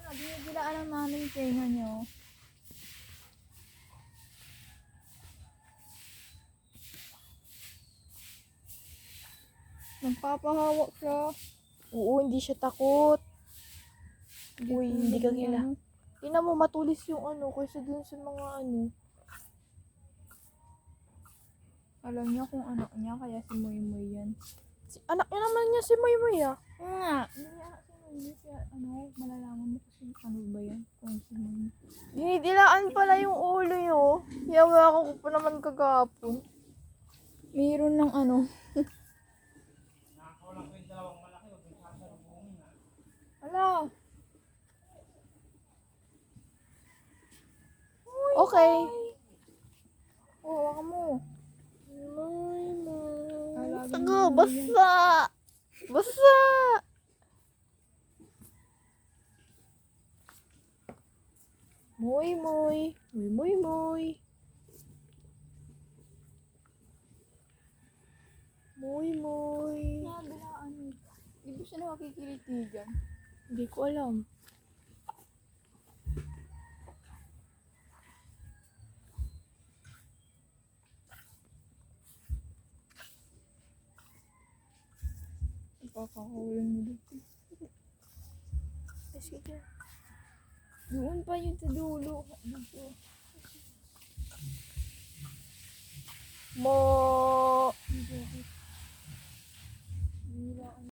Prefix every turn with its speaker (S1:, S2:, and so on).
S1: Binibilaan lang namin yung tenga nyo. Nagpapahawak siya.
S2: Oo, hindi siya takot. Uy,
S1: tulad
S2: hindi ka
S1: ni
S2: kila.
S1: ano.
S2: Tingnan mo, matulis yung ano, kaysa dun sa mga ano.
S1: Alam niya kung anak niya, kaya si Moy Moy yan.
S2: Anak niya naman niya si Moy Moy ah.
S1: Nga, hindi niya si Moy Moy, kaya ano, malalaman mo kasi ano ba yan, kung si Moy Moy.
S2: Dinidilaan pala yung ulo nyo. Yawa ko pa naman kagapon.
S1: Mayroon ng ano. Ala,
S2: Okay.
S1: oh, waka mo.
S2: Moy Moy.
S1: Alagin
S2: Taga,
S1: mo
S2: basa. Basa. Moy Moy. Moy Moy Moy. Moy Moy.
S1: Nabilaan mo. Di ba siya nakakikiliti dyan?
S2: Hindi ko alam.
S1: Ipapakawalan mo dito.
S2: Sige.
S1: Doon pa yun sa dulo. Dito.
S2: Mo.
S1: Dito.